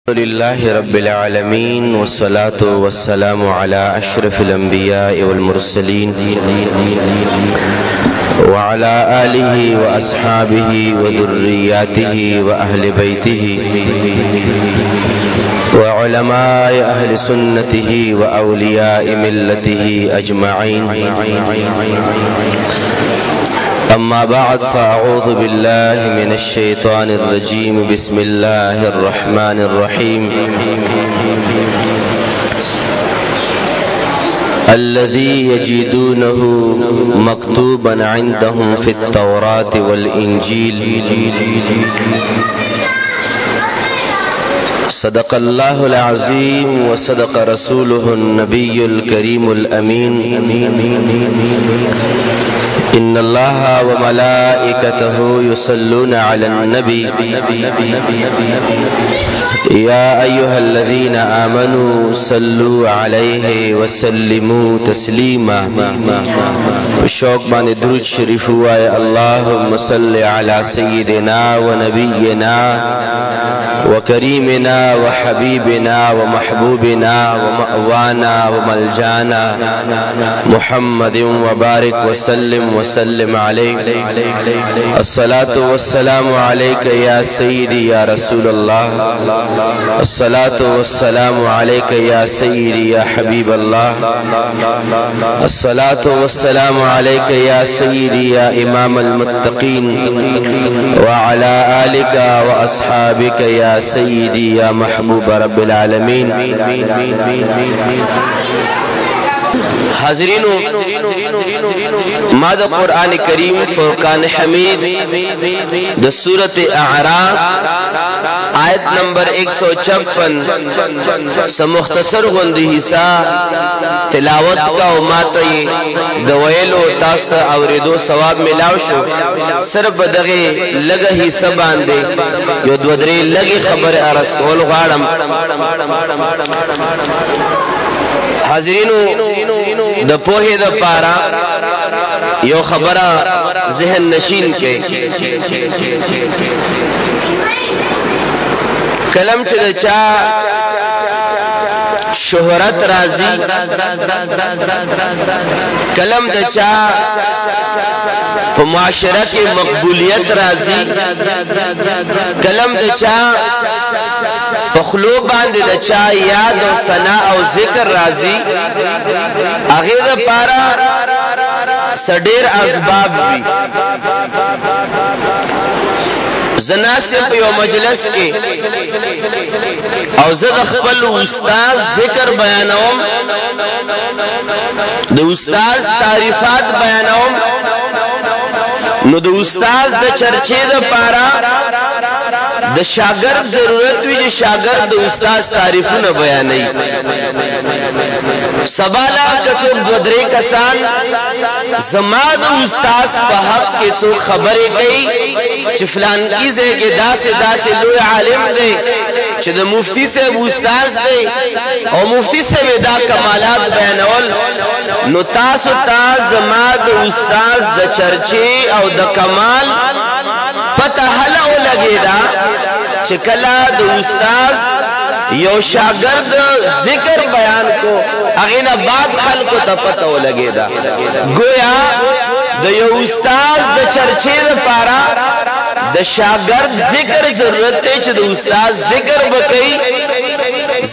لله رب العالمين والصلاة والسلام على أشرف الأنبياء والمرسلين وعلى آله وأصحابه وذرياته وأهل بيته وعلماء أهل سنته وأولياء ملته أجمعين. أما بعد فأعوذ بالله من الشيطان الرجيم. بسم الله الرحمن الرحيم. الذي يجدونه مكتوبا عندهم في التوراة والإنجيل. صدق الله العظيم وصدق رسوله النبي الكريم الأمين. إن الله وملائكته يصلون على النبي يا أيها الذين آمنوا صلوا عليه وسلموا تسليما. الشوق بان درود شريف واي اللهم صل على سيدنا ونبينا وكريمنا وحبيبنا ومحبوبنا ومأوانا وملجانا محمد وبارك وسلم عليك. الصلاة والسلام عليك يا سيدي يا رسول الله. الصلاة والسلام عليك يا سيدي يا حبيب الله. الصلاة والسلام عليك يا سيدي يا إمام المتقين وعلى آلك وأصحابك يا سيدي يا محبوب رب العالمين. حاضرینو ما دا قرآن کریم فرقان حمید دا سورت اعراف آیت نمبر 156 سا مختصر غندی حصہ تلاوت کا و ماتی دا ویلو تاستا اوریدو ثواب ملاو شو. صرف دغی لگا حصہ باندے یو دودری لگی خبر عرض کول غارم. حاضرینو د پوهې د پارا یو خبره ذهن نشین کې کلم چې د چا شهرت راځي، کلم د چا په معاشره کې مقبولیت راځي، کلم د چا پخلو باندې د چا یاد او ثنا او ذکر راځي، هغه د پارا سډیر اسباب وي. زناسه په یو مجلس کې او زه د خپل استاد ذکر بیانوم، د استاد تعریفات بیانوم، نو د استاد د چرچې د پارا د شاګرد ضرورت وی چې شاګرد د استاد تعریفونه بیانوي. سبالا کسو بدرې کسان زما د استاد په حق کې سو خبرې کوي چې فلان کیسه کې داسې لوی عالم دی چې د مفتی صاحب استاد دی او مفتی صاحب دا کمالات بیانول. نو تاسو زما د استاد د چرچې او د کمال پته هله ولګیدا چې کله د استاد یو شاګرد ذکر بیان کو هغه نه بعد خلکو ته پته ولګیدا. گویا د یو استاد د چرچې لپاره د شاګرد ذکر ضرورت دی چې د استاد ذکر وکړي،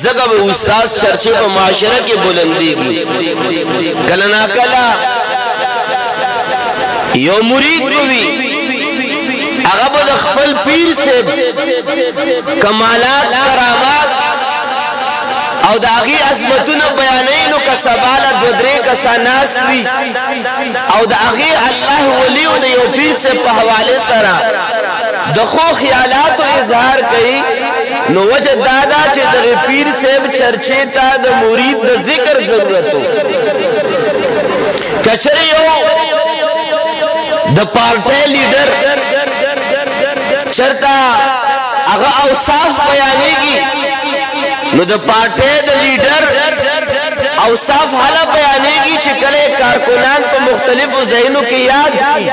زګه به استاد چرچې په معاشره کې بلندېږي. کله نا کله یو مرید وي هغه به د خپل پیر سے کمالات کرامات او د هغې عظمتونه بیانوي، نو که سباله دوه درې کسان ناست وي او د هغې الله ولیو د یو پیر سے په حوالې سره د ښو خیالاتو اظهار کوي، نو وجه دا ده چې دغې پیر صاحب چرچې ته د مرید د ذکر ضرورت و. که چېرې یو د پارټۍ لیډر چرته هغه اوصاف بیانېږي، نو د پارټۍ د لیډر اوصاف هله بیانېږي چې کله کارکنان په مختلفو ځایونو کې یاد کړي.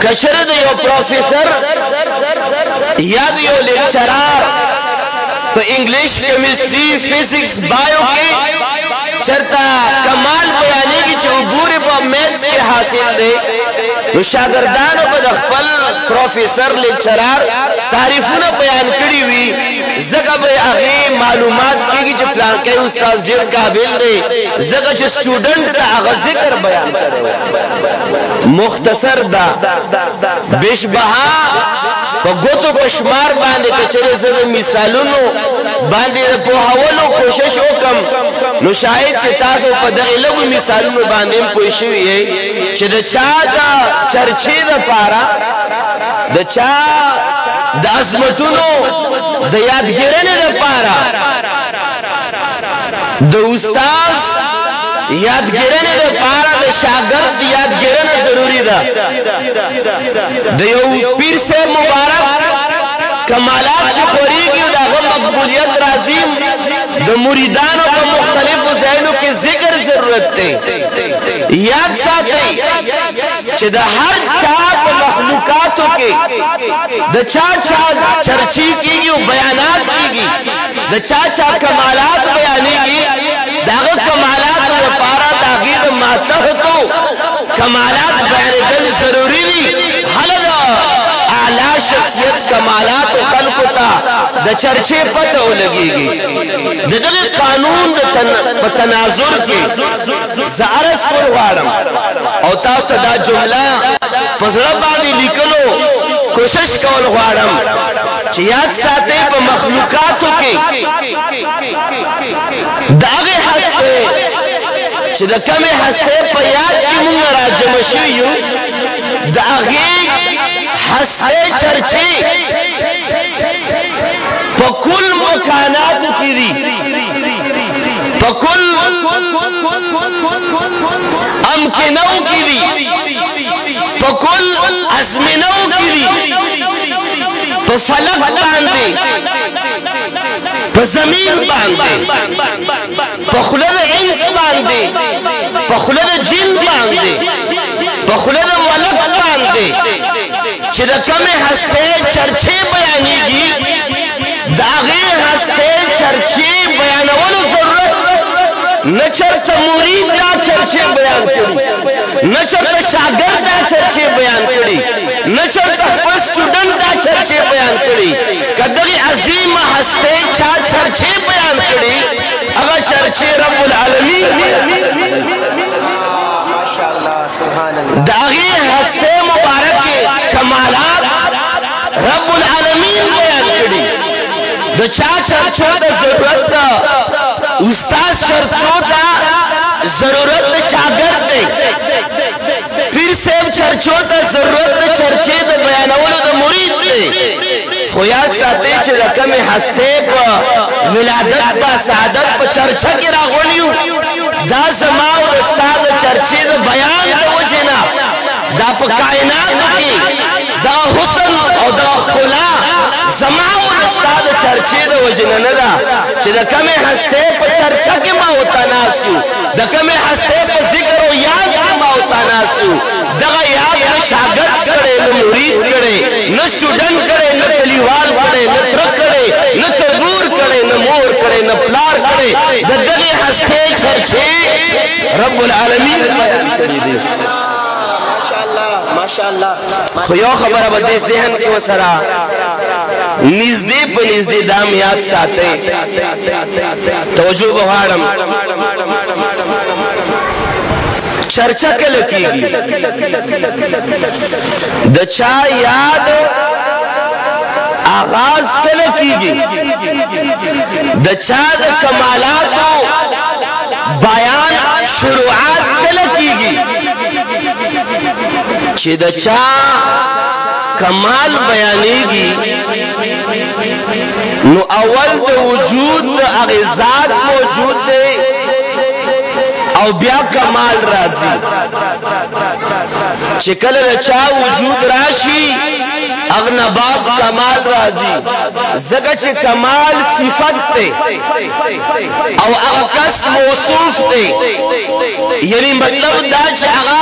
که چېرې د یو پروفیسر یا د یو لیکچرار په انګلیش کیمستري فزکس بایو کې چرتا کمال بیانېږي چې وګوره په میتھس کې حاصل دی نو شاګردانو په خپل پروفیسور لیکچرار تعریفونه بیان کړي وي زګه به هغه معلومات کیږي چې فلان کې استاد ډېر قابل دی زګه چې سټوډنټ دا هغه ذکر بیان کړي مختصر دا بشبها په ګوتو پشمار باندې کچره زره مثالونو باندې په حوالو کوشش وکم نو شاید چې تاسو په دغه لږو مثالونو باندې پوه شئ چې د چا دا چرچې د پاره د چا د عظمتونو د یادګیرنې لپاره د استاد یادګیرنې لپاره د شاګرد یادګیرنه ضروری ده د یو پیر صاحب مبارک کمالات چې خوريږي دغه مقبولیت راځي د مریدانو په مختلفو ځایونو کې ذکر ضرورت دی یاد ساتئ چې د هر چا په مخلوقاتو کې د چا چرچی کیږي او بیانات کیږي د چا کمالات بیانېږي دغه کمالات لپاره دغه ماتحتو کمالات بیانېدل ضروری دي حلدا اعلی شخصیت کمالات خلقو ته د چرچې پته ولګيږي دغه قانون د تناظر کې زارس ورواړم او تاسو ته دا جمله پزړه باندې لیکلو کوشش کول غواړم چې یاد ساتئ په مخلوقاتو کې دغه هسته چې د کمه هسته په یاد کې مونږ راجم شو یو دغه هسته چرچې په کل مکاناتو کې دي په کل امکنو کې دي په کل ازمنو کې دي په فلک باندې په زمین باندې په خلد انس باندې په خلد جن باندې په خلد ملک باندې چې د کمه هسته چرچې بیانېږي داغه هسته چرچې بیانولو ضرورت نه چرته مرید دا چرچې بیان کړي نه چرته شاګرد دا چرچې بیان کړي نه چرته خپل سټوډنټ دا چرچې بیان کړي کدی عظیم هسته چا چرچې بیان کړي هغه چرچې رب العالمین ماشاءالله سبحان الله داغه هسته مبارک کمالات رب العالمین بیان کړي د چا چرچو د ضرورت ده استاد چرچو ده ضرورت د شاګرد دی پیر صاحب چرچو ته ضرورت د چرچې د بیانولو د مرید دی خو یاد ساتئ چې د کمې هسته په ولادت په سعادت په چرچه کې راغلیو دا زما او د ستا د چرچې د بیان د وجې نه دا په کائناتو کې دا حسن او دا ښکلا زما او د ستا د چرچې د وجې نه ده چې د کمې هسته په چرچه کې ما وتناسو د کمې هسته په ذکر او یاد کې ما وتناسو دغه یاد نه شاګرد کړي نه مرید کړي نه سټوډنټ کړي نه کلیوال کړي نه تر کړي نه تبور کړي نه مور کړي نه پلار کړي دغه هسته چرچې رب العالمین کړي دي ماشاءالله خو یو خبره به دې ذهن کې وسره نږدې په نږدې دام یاد ساتئ توجه وغواړم چرچا کله کیږي د چا یاد آغاز کله کیږي د چا د کمالاتو بیان شروعات کله کیږي چې د چا کمال بیانېږي نو اول د وجود د اغزاد موجود دی او بیا کمال راځي چې کله د چا وجود راشي اغنباد کمال راځي زګه چې کمال صفت دی او هغه کس موصوف دی یعنی مطلب دا چې هغه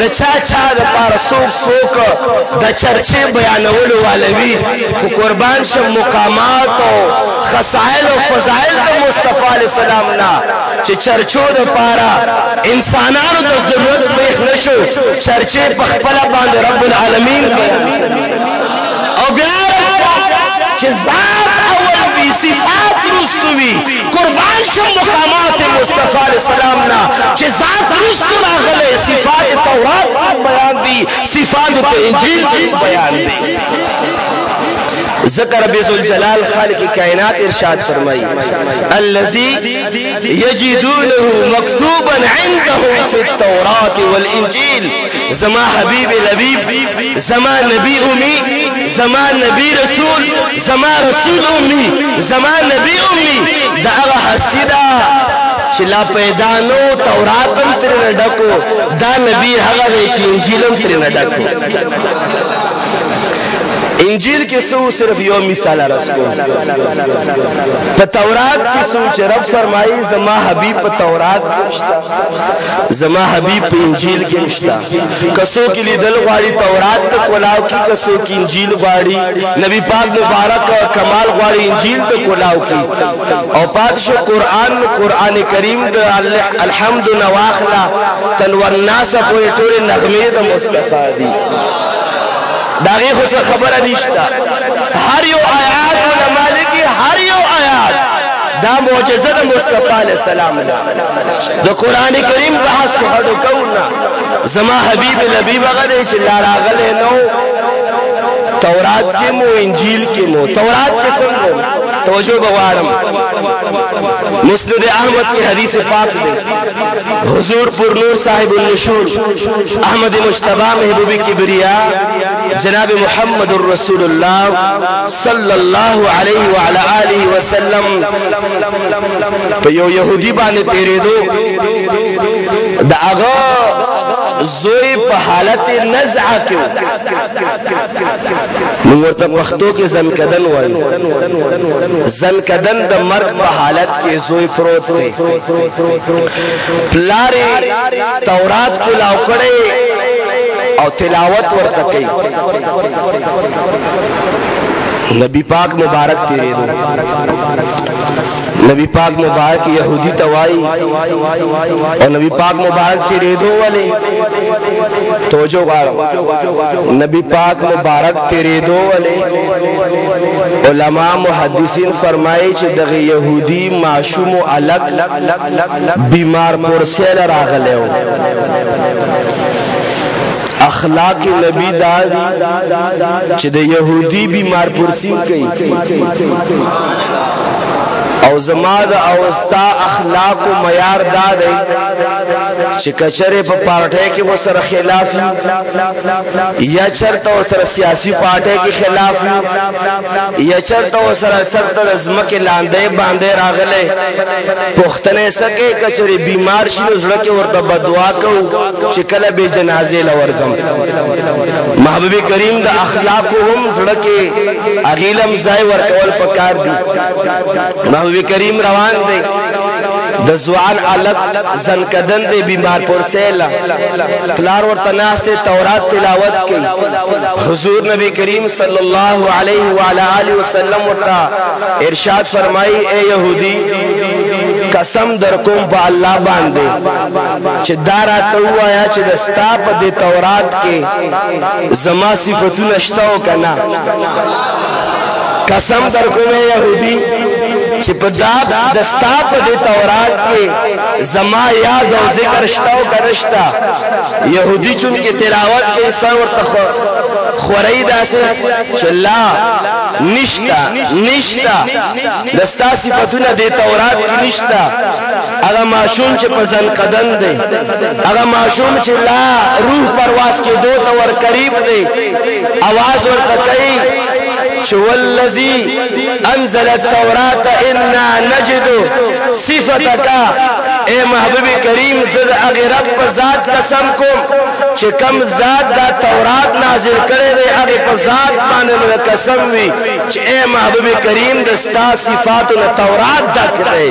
د چا چا د پاره څوک د چرچې بیانولو والوي خو قربان شم مقامات او خصائل او فضائل د مصطفی علیه السلام نه چې چرچو د پاره انسانانو د ضرورت پېښ نشو چرچې په خپل باندې رب العالمین او بیا چې ذات اول بي صفات رستوي قربان شم مقامات مصطفی علیه السلام نا چې ذات رستو راغله صفات تورات بیان دي صفات په انجیل بیان دي ذکر رب ذوالجلال خالق کائنات ارشاد فرمائی الذي يجدونه مكتوبا عندهم في التوراة والانجيل زما حبیب لبیب زما نبی امی زما نبی رسول زما رسول امی زما نبی امی دا اغا ہستی دا چلا پیدا نو توراتم ترین ڈکو دا نبی حقا دے چی انجیلم ترین ڈکو انجیل کی سو صرف یو مثال رسکو پا تورات کی سو چه رب فرمائی زما حبیب پا تورات کی مشتا زما حبیب پا انجیل کی مشتا کسو کی لی دل غواری تورات تک ولاو کی کسو کی انجیل غواری نبی پاک مبارک کمال غواری انجیل تک ولاو کی او پاتشو قرآن کریم دا الحمد نواخلا تنور ناسا پوئی طور نغمی دا مصطفیٰ دی داغی خود سے خبر نشتا ہر یو آیات علماء لکی ہر یو آیات دا معجزہ دا مصطفیٰ علیہ السلام دا قرآن کریم بحث کو حدو کونا زما حبیب لبیب اغدے چلا راغلے نو تورات کے مو انجیل کے مو تورات کے سنگو توجہ بغارم مسند احمد کی حدیث پاک دے حضور پر نور صاحب النشور احمد مجتبی محبوب کبریا جناب محمد الرسول اللہ صلی اللہ علیہ وعلا آلہ وسلم پیو یہودی بانے تیرے دو دا اغا زوی پا حالت نزعہ کیوں نورتا وقتوں کے زنکدن وائی زنکدن دا مرگ پا حالت کے زوی پروت تے پلارے تورات کو لاؤکڑے او تلاوت ورتکی نبی پاک مبارک تیرے دو نبی پاک مبارک یہودی توائی اور نبی پاک مبارک تیرے دو والے توجہ غارم نبی پاک مبارک تیرے دو والے علماء محدثین فرمائے چھ دغ یہودی معشوم و الگ بیمار پرسیل راغلے ہو اخلاق نبی دادی چھ دے یہودی بیمار پرسیم کئی او زماد او استا اخلاق و معیار دادی چھ کچرے پا پارٹے کے وہ سر خلافی یا چرتا وہ سر سیاسی پارٹے کے خلافی یا چرتا وہ سر رزمک لاندے باندے راغلے پختنے سکے کچرے بیمار شنو زڑکے ورطا بدعا کو چکل بے جنازے لورزم محبوب کریم دا اخلاق ہم زڑکے اغیلم زائی ورکول پکار دی محبوب کریم روان دے دزوان علق زنکدن دے بیمار پرسیلا پلار ورطناس دے تورات تلاوت کی حضور نبی کریم صلی اللہ علیہ وآلہ وسلم ورطا ارشاد فرمائی اے یہودی قسم درکم پا اللہ باندے چھ دارا تو آیا چھ دستا پا دے تورات کے زما صفتو نشتاو کنا قسم درکم اے یہودی چھ پداب دستا پا دے تورات کے زما یاد و ذکر شتاو کا رشتا یہودی چون کے تلاوت کے انسان ورطا خوری دا سے چھ لا نشتا دستا صفتونا دے تورات کی نشتا اگا معشوم چھ پزن قدن دے اگا معشوم چھ لا روح پرواز کے دو تور قریب دے آواز ورطا کئی والذی انزل التورات انا نجد صفتک اے محبوب کریم زد اغی رب ذات قسم کم چکم ذات دا تورات نازل کرے دے اغی ذات مانے میں قسم وی چ اے محبوب کریم دستا صفاتنا تورات دک دے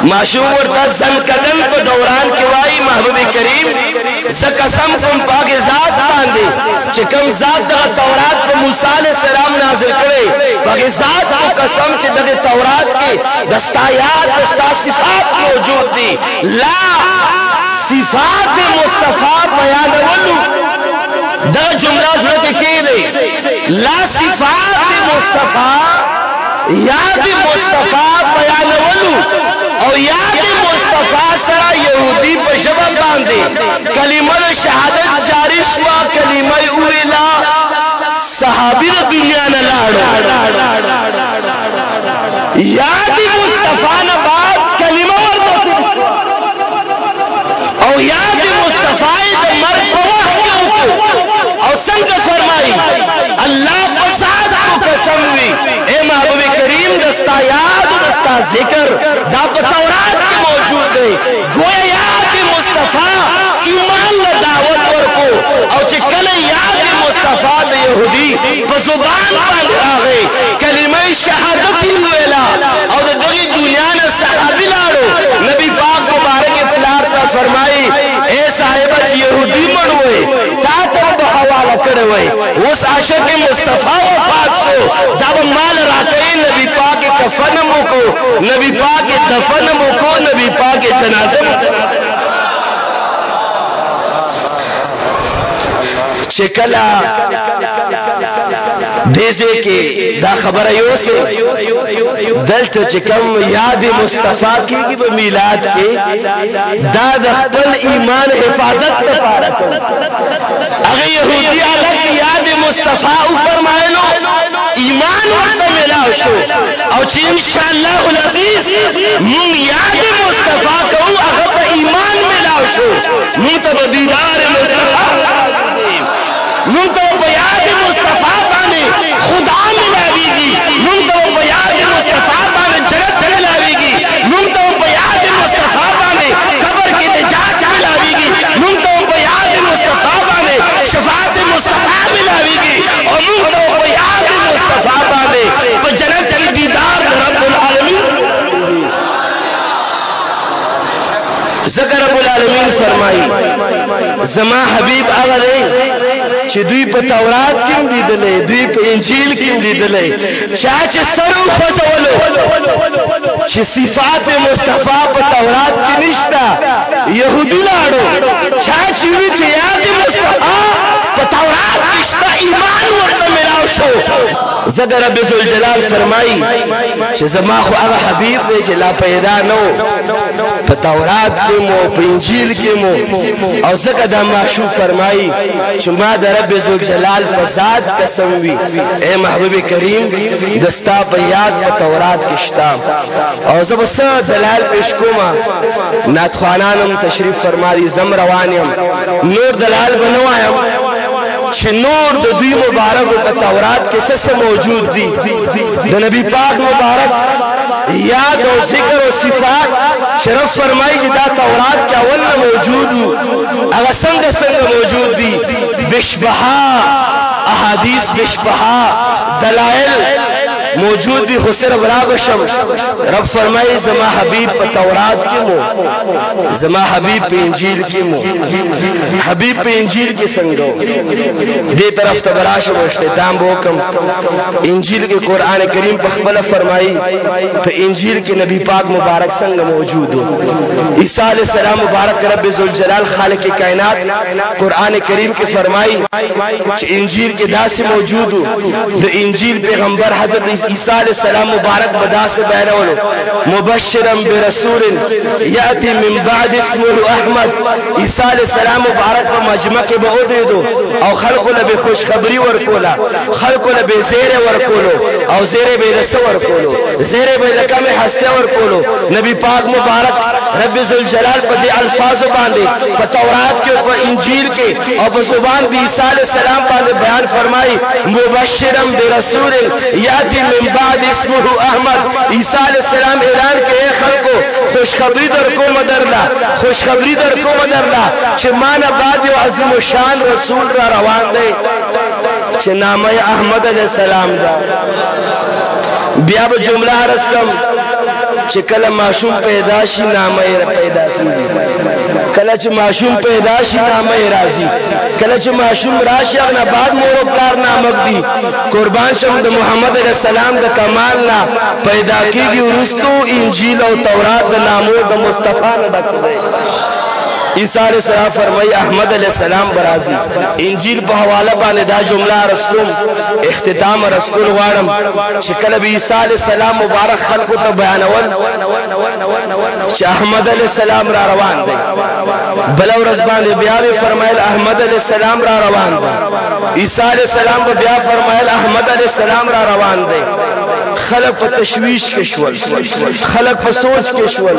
معشوم ورطا زنکدن پا دوران کوائی محبوب کریم ز قسم کوم پاک ذات باندې چې کوم ذات د تورات په موسی علیہ السلام نازل کړي پاک ذات کو قسم چې د تورات کې دستایات دستا صفات موجود دي لا صفات مصطفی بیانولو دا جمله زړه کې دی لا صفات مصطفی یاد مصطفی بیانولو او یاد مصطفی سره يهودي په ژبه باندې کلمه شهادت جاری شوا کلمه اویلا صحابي د دنیا نه لاړو یاد مصطفی نه بعد کلمه ورته او یاد مصطفی د مرګ په وخت کې او څنګه فرمایي الله پساد کو قسم وی اے محبوب کریم دستا یاد دستا ذکر دا په تورات کې موجود دی گویا یاد مصطفی ایمان له دعوت ورکو او چې کله یاد مصطفی د يهودي په زبان باندې راغی کلمه شهادت ویلا او د دغه دنیا نه صحابي لاړو نبی پاک مبارک پلار ته فرمایي اے صاحب چې يهودي مړوي تا ته به حواله کړی وای اوس عاشق مصطفی وفات شو دا به مال راکړي نبی پاک کفن مو کو نبی پاک دفن مو کو نبی پاک جنازه چکلا دیزے کے دا خبر یوسف دلت چکم یاد مصطفیٰ کی با میلاد کے دا دخپل ایمان حفاظت تفارت اگر یہودی آلت یاد مصطفیٰ فرمائے لو ایمان وقت ملاو شو او چی انشاءاللہ العزیز من یاد مصطفیٰ کو اگر ایمان ملاو شو من تب دیدار مصطفیٰ من تو بیاد مصطفیٰ بانے خدا ملاوی گی من تو بیاد مصطفیٰ بانے جنت ملاوی گی من تو بیاد مصطفیٰ بانے قبر کی نجات ملاوی گی من تو بیاد مصطفیٰ بانے شفاعت مصطفیٰ ملاوی گی اور من تو بیاد مصطفیٰ بانے جنت کی دیدار رب العالمین ذکر رب العالمین فرمائی زما حبیب آغا دے چې دوی په تورات کې لیدلې دوی په انجیل کې لیدلې چې سره خوځولو چې صفات مصطفی په تورات کې نشتا يهودي لاړو چې وی چې یاد مصطفی په تورات کې شتا ایمان ورته ملاو شو زګر رب ذوالجلال فرمایي چې زما خو هغه حبيب دی چې لا پیدا نو په تورات کې مو په انجیل کې مو او زګر د معشوق فرمایي چې ما د رب ذوالجلال په ذات قسم وی اے محبوب کریم دستا په یاد په تورات کې شتا او زه بس دلال پیش کوم ناتخوانانم تشریف فرمایي زم روانم نور دلال بنوایم چې نور د دوی مبارک په تورات کې څه موجود دي د نبی پاک مبارک یاد او ذکر او صفات شرف فرمایي چې دا تورات کې اول موجود هغه څنګه موجود دي بشبها احادیث بشبها دلائل موجود دی خسر برابشم رب فرمائی زما حبیب پا تورات کی مو زما حبیب پا انجیل کی مو حبیب پا انجیل کی سنگو دی طرف تبراشم اشتتام بوکم انجیل کی قرآن کریم پا خبل فرمائی پا انجیل کی نبی پاک مبارک سنگ موجود ہو عیسیٰ علیہ السلام مبارک رب ذوالجلال خالق کائنات قرآن کریم کی فرمائی انجیل کی دا سے موجود ہو دا انجیل پیغمبر حضرت عیسیٰ علیہ السلام مبارک بدا سے بیانولو مبشرم برسول یاتی من بعد اسمه احمد عیسیٰ علیہ السلام مبارک پر مجمع کے بعودی دو او خلقو لبی خوشخبری ورکولا خلقو لبی زیر ورکولو او زیر بی رس ورکولو زیر بی لکم حستے ورکولو نبی پاک مبارک رب ذوالجلال پر دی الفاظ باندے پر تورات کے پر انجیل کے اور پر زبان دی عیسیٰ علیہ السلام باندے بیان فرمائی مبشرم برسول یاتی من بعد اسمه احمد عیسیٰ علیہ السلام اعلان کے اے خلقو خوشخبری در کو مدرلا خوشخبری در کو مدرلا چھ مانا بعد یو عظیم و شان رسول را روان دے چھ نامہ احمد علیہ السلام دا بیا با جملہ عرض کم چھ کل معشوم پیداشی نامہ پیدا کی کله چې ماشوم پیدا شي نامه راځي کله چې ماشوم راشي هغه بعد مور او پلار نامک دي قربان شم د محمد علیه السلام د کمال نه پیدا کیږي ورستو انجیل او تورات د نامو د مصطفی نه ډک دی عیسی علیہ السلام فرمائی احمد علیہ السلام برازی انجیل په حواله باندې دا جمله رسوم اختتام رسول غواړم چې کله به عیسی علیہ السلام مبارک خلقو ته بیانول چې احمد علیہ السلام را روان دی بل ورځ باندې بیا به فرمایل احمد علیہ السلام را روان دی عیسی علیہ السلام بیا فرمایل احمد علیہ السلام را روان دی خلق په تشویش کې شول خلق په سوچ کې شول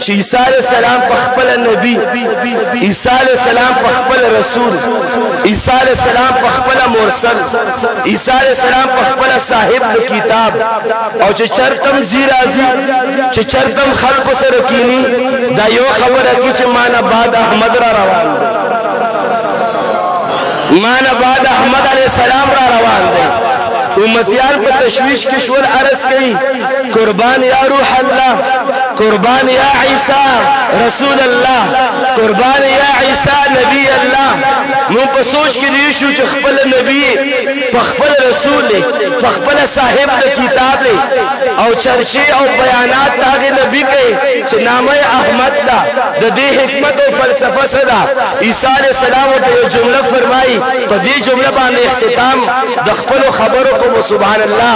چې عیسی علیہ السلام په خپل نبی عیسی علیہ السلام په خپل رسول عیسی علیہ السلام په خپل مرسل عیسی علیہ السلام په خپل صاحب د کتاب او چې چرتم زی راځي چې چرتم خلق سره کینی دا یو خبره کی چې معنا بعد احمد را روان دی معنا بعد احمد علیہ السلام را روان دی امتیان په تشویش کې شول عرض کوي قربان یا روح الله قربان یا عیسی رسول الله قربان یا عیسی نبی الله مون په سوچ کې دی شو چې خپل نبی په خپل رسول په خپل صاحب د کتاب او چرچی او بیانات تاغه نبی کوي چې نامه احمد دا د دې حکمت او فلسفه صدا عیسی علیہ السلام ته یو جمله فرمایي په دې جمله باندې اختتام د خپل خبرو کو سبحان الله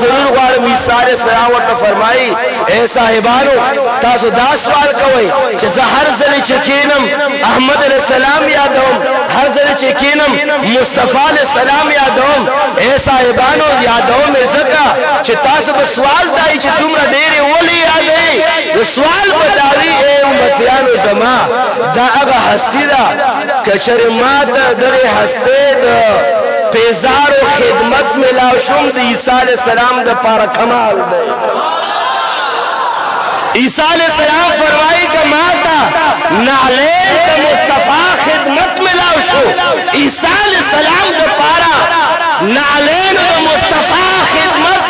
ضرور غواړم عیسی علیہ السلام ورته فرمایي اے صاحبانو تاسو دا سوال کوئ چې زه هر ځل چې کینم احمد علیہ السلام یادوم هر ځل چې کینم مصطفی علیہ السلام یادوم اے صاحبانو یادوم زکه چې تاسو په سوال دای چې دومره ډېر ولي یادې سوال بداوی اے امتیانو زما دا هغه هستی دا کچره ماته دغه هسته ده پیزار و خدمت ملاو شم د عیسی علیہ السلام د پاره کمال دی عیسی علیہ السلام فرمائی کہ ماتا نعلین د مصطفی خدمت ملاو شو عیسی علیہ السلام د پاره نعلین د مصطفی خدمت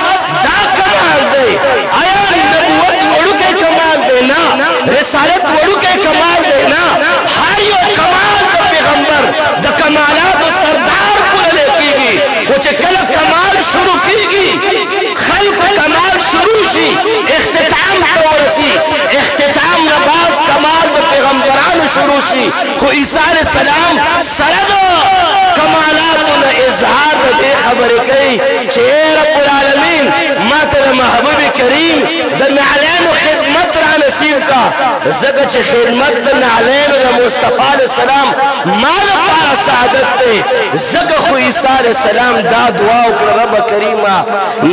دا کمال دی آیا نبوت وړو کې کمال دی نه رسالت وړو کې کمال دی نه هر یو کمال د پیغمبر د کمالات سردار چې کله کمال شروع کیږي خلق کمال شروع شي اختتام ته ورسي اختتام نه بعد کمال د پیغمبرانو شروع شي خو عیسی علیہ السلام سره کمالاتو اظهار د خبرې کوي چې رب العالمین ماته محبوب کریم د نعلین خدمت را نصیب کا زکه چې خدمت د نعلین د مصطفی علیہ السلام مال پر سعادت ته زکه خو عیسی علیہ السلام دا دعا وکړه رب کریمه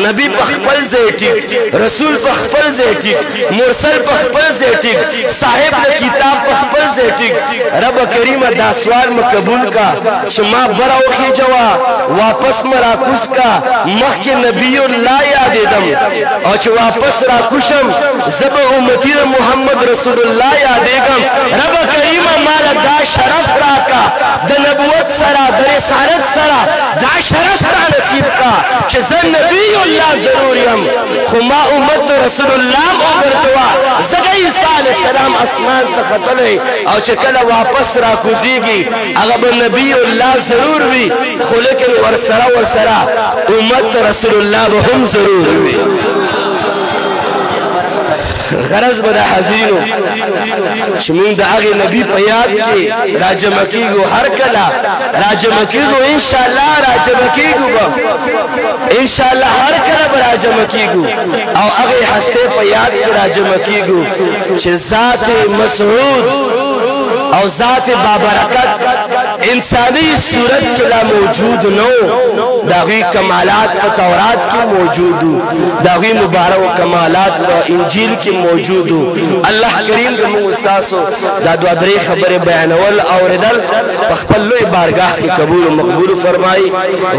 نبی په خپل ځای ټیک رسول په خپل ځای ټیک مرسل په خپل ځای ټیک صاحب د کتاب په خپل ځای ټیک رب کریمه دا سوال مقبول کا چې ما براو کې جوا واپس مرا کوس کا مخکې نبی الله یادېدم او چې واپس را کوشم زب امتی محمد رسول الله یادېږم رب کریمه مال دا شرف راکا د نبوت سره د رسالت سره دا شرف را نصیب کا چې زه نبی الله ضرور یم خو ما امت رسول الله وګرځوا زګی عیسی علیہ السلام اسمان ته ختلې او چې کله واپس را کوزيږي هغه به نبی الله ضرور وي خو لیکن ورسره امت رسول الله به هم ضرور وي غرض بدا حزینو چې موږ د هغه نبی په یاد کې راجمع کیږو هر کله راجمع کیږو ان شاء الله راجمع کیږو ان شاء الله هر کله راجمع کیږو او هغه هسته په یاد کې راجمع کیږو چې ذات مسعود او ذات بابرکت انسانی صورت کې لا موجود نو داغي کمالات په تورات کې موجود داغي مبارک کمالات په انجیل کې موجود الله کریم د موږ استادو دا دوه درې خبره بیانول او ردل په خپل لوی بارگاه کې قبول او مقبول فرمایي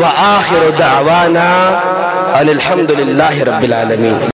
واخر دعوانا ان الحمد لله رب العالمين.